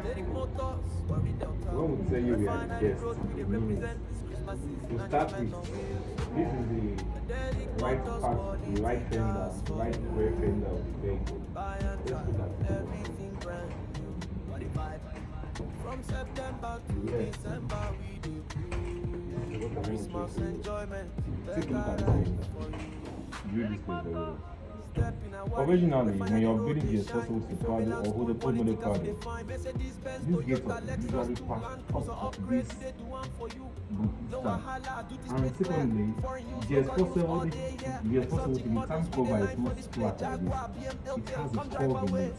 Derick Motors, when we tell you we are the best, it means to start with, this is the right part, the right fender, the right rear fender of the vehicle. Let's look at the from September to December, we do Christmas enjoyment. Take a look at the fender. View this place very well. Originally, when you're building the expressor with the Prado or with the old model Prado, this gate up usually pass up to this stand. And secondly, the expressor with the tank cover is not flat like this. It has a curve in it.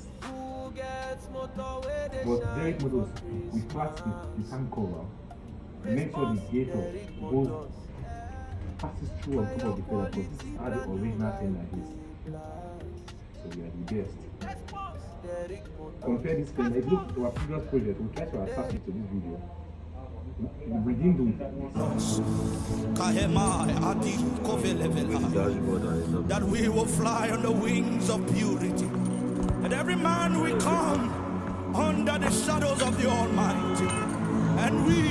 But Derick Motors, we flat the tank cover, make sure the gate up goes passes through on top of the pedal, because this is how the original thing like this. So we are the best. Compare this fender. If you look at our previous project, we'll try to attach it to this video. We didn't do it that we will fly on the wings of purity. And every man will come under the shadows of the Almighty. And we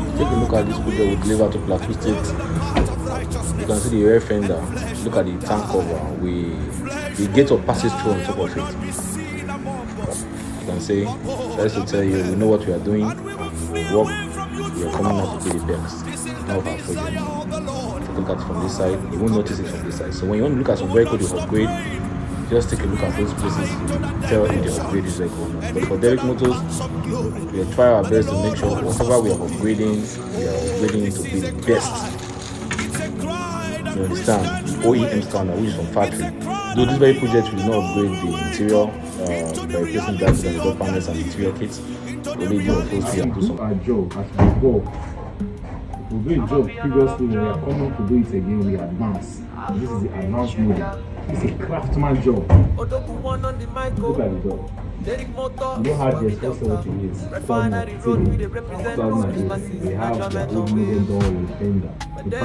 will take a look at this picture with deliver to Plateau State. You can see the rear fender. Look at the tank cover. The gate of passes through on top of it. You can see, just to tell you, we know what we are doing. We work. We are coming out to be the best. Now our project. Take a look at it from this side. You won't notice it from this side. So when you want to look at some vehicle to upgrade, just take a look at those places. Tell if they upgrade this vehicle. But for Derick Motors, we are trying our best to make sure whatever we are upgrading it to be the best. You understand? The OEM standard, which is from factory. Though this very project will not upgrade the interior by replacing that with the door panels and interior kits. Only do our job as before. If we do a job previously, when we are coming to do it again, we advance. This is the advanced model. It's a craftsman job. Look at the job. You know how the expressor what it is. 2008. They have their own model door with fender. The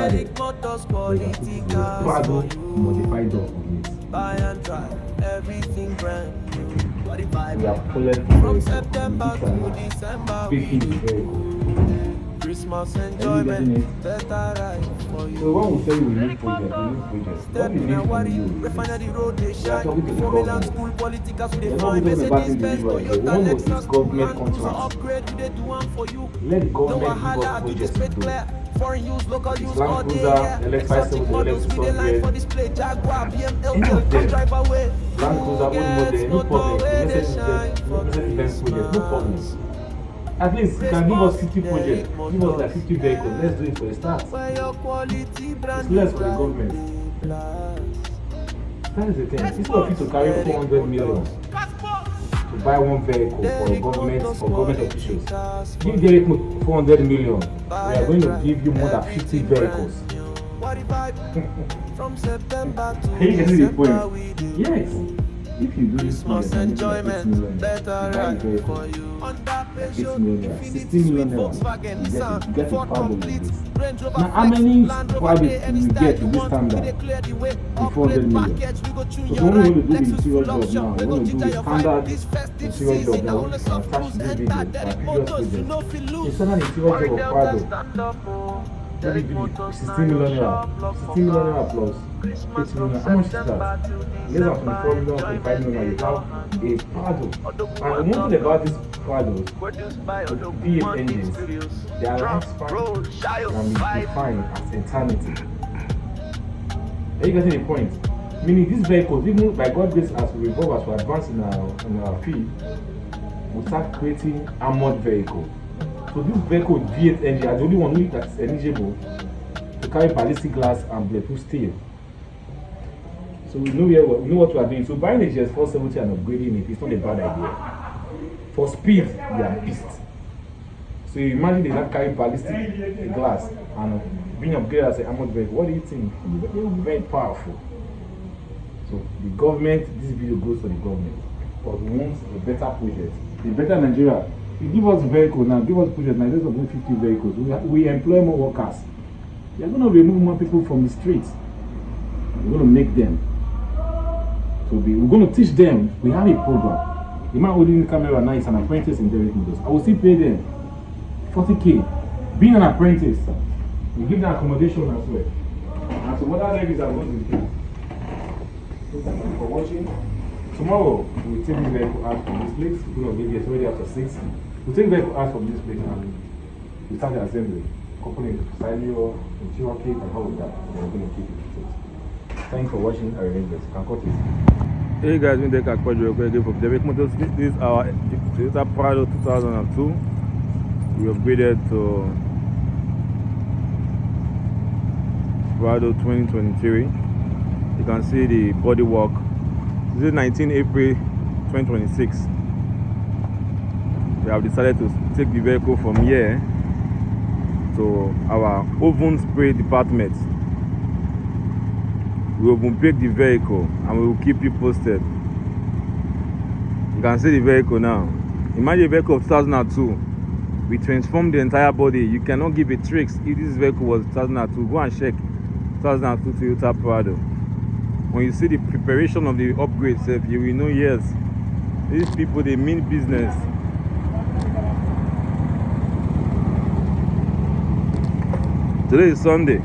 Prado modified door on it. Buy and drive, everything brand new. We are pulling from September to December. Speaking the vehicle. Christmas enjoyment, better ride for you. So when we say we need project, what we need from you, refinery road they shine. Formula school politics we dey find. Mercedes Benz, Toyota, Lexus, government contracts. Upgrade we dey do one for you. Let the government give us projects to do. Foreign use, local use, all day. Exotic models we dey line for display. Jaguar, BMW, come drive away. Land Cruiser, old model, no problem. Mercedes Benz project, no problem. At least you can give us 50 projects, give us like 50 vehicles. Let's do it for a start. It's less for the government. That is the thing. Instead of you to carry 400 million to buy one vehicle for government officials, give Derick 400 million. We are going to give you more than 50 vehicles. Are you getting the point? Yes. If you do this project, enjoyment, better ride for you. 8 million, 16 million, you get a Prado like this. Now, how many Prado do you get with this standard? 400 million. So, when we want to do the interior job now, we want to do the standard interior job now, we can attach this video to our previous project. The standard interior job of Prado, let me do 16 million naira. 16 million naira plus 8 million. How much is that? Less than 24 million, 25 million. You have a Prado. And one thing about this Prado, V8 engines, their lifespan can be defined as eternity. Are you getting the point? Meaning these vehicles, even by God's grace, as we evolve, as we advance in our field, we start creating armored vehicles. So this vehicle with V8 engine are the only one that is eligible to carry ballistic glass and bulletproof steel. So we know what we are doing. So buying a GS470 and upgrading it is not a bad idea. For speed, they are beasts. So you imagine they not carry ballistic glass and being upgraded as an armored vehicle. What do you think? They will be very powerful. So the government, this video goes to the government. But we want a better project. A better Nigeria. You give us vehicles now, give us project now, let's do 50 vehicles. We employ more workers. We are going to remove more people from the streets. We're going to make them we're going to teach them. We have a program. The man holding the camera now is an apprentice in Derick Motors. I will still pay them 40K. Being an apprentice, we give them accommodation as well. And some other ladies are going to do. So thank you for watching. Tomorrow, we'll take the vehicle out from this place. We're going to give you it's already after 6. We'll take the vehicle out from this place and we'll start the assembly. Couple in Silio, in Cherokee, and all of that. And then we're going to keep it. Thank you for watching. I remember it. Can cut it. Hey guys, we take a quick review from Derick Motors. This is our Toyota Prado 2002. We upgraded to Prado 2023. You can see the body work. This is 19 April 2026. We have decided to take the vehicle from here to our oven spray department. We will bake the vehicle and we will keep you posted. You can see the vehicle now. Imagine a vehicle of 2002. We transformed the entire body. You cannot give a tricks if this vehicle was 2002. Go and check 2002 Toyota Prado. When you see the preparation of the upgrade, you will know, yes, these people, they mean business. Today is Sunday.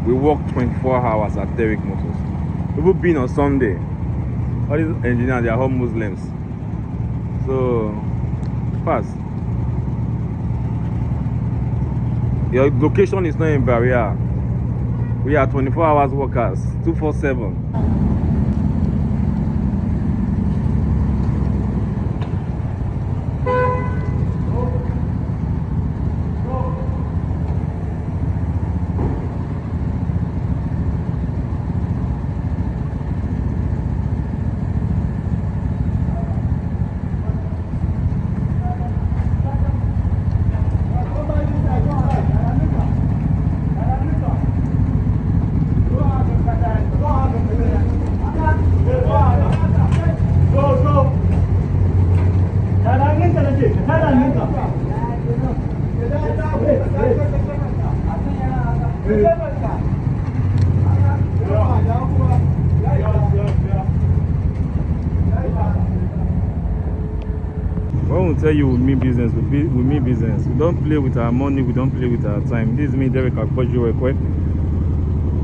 We work 24 hours at Derick Motors. People being on Sunday, all these engineers, they are all Muslims. So, pass. Your location is not in barrier. We are 24 hours workers, 247. When we tell you we mean business, we mean business. We don't play with our money, we don't play with our time. This is me, Derick Motors.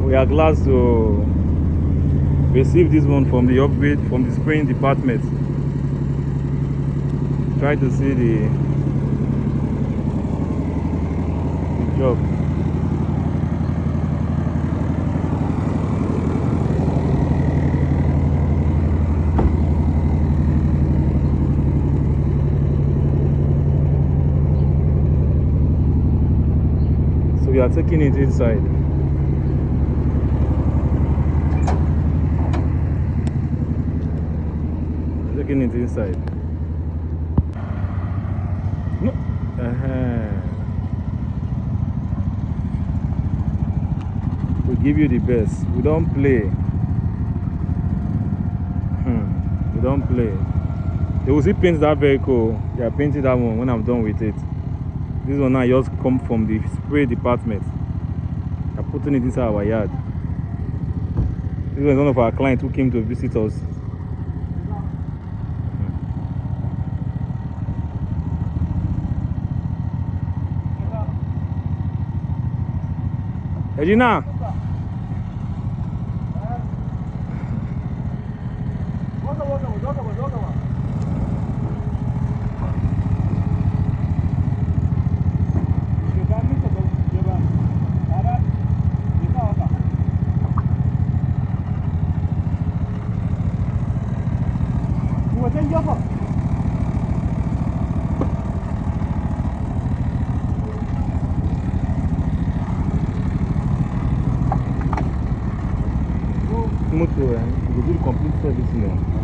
We are glad to receive this one from the upgrade from the spraying department. Try to see the job. So we are taking it inside. Taking it inside. No. We give you the best. We don't play. We don't play. They will see paint that vehicle. They are painting that one when I'm done with it. This one now just come from the spray department. They're putting it inside our yard. This was one of our clients who came to visit us. Regina. Motor, you do the complete service now.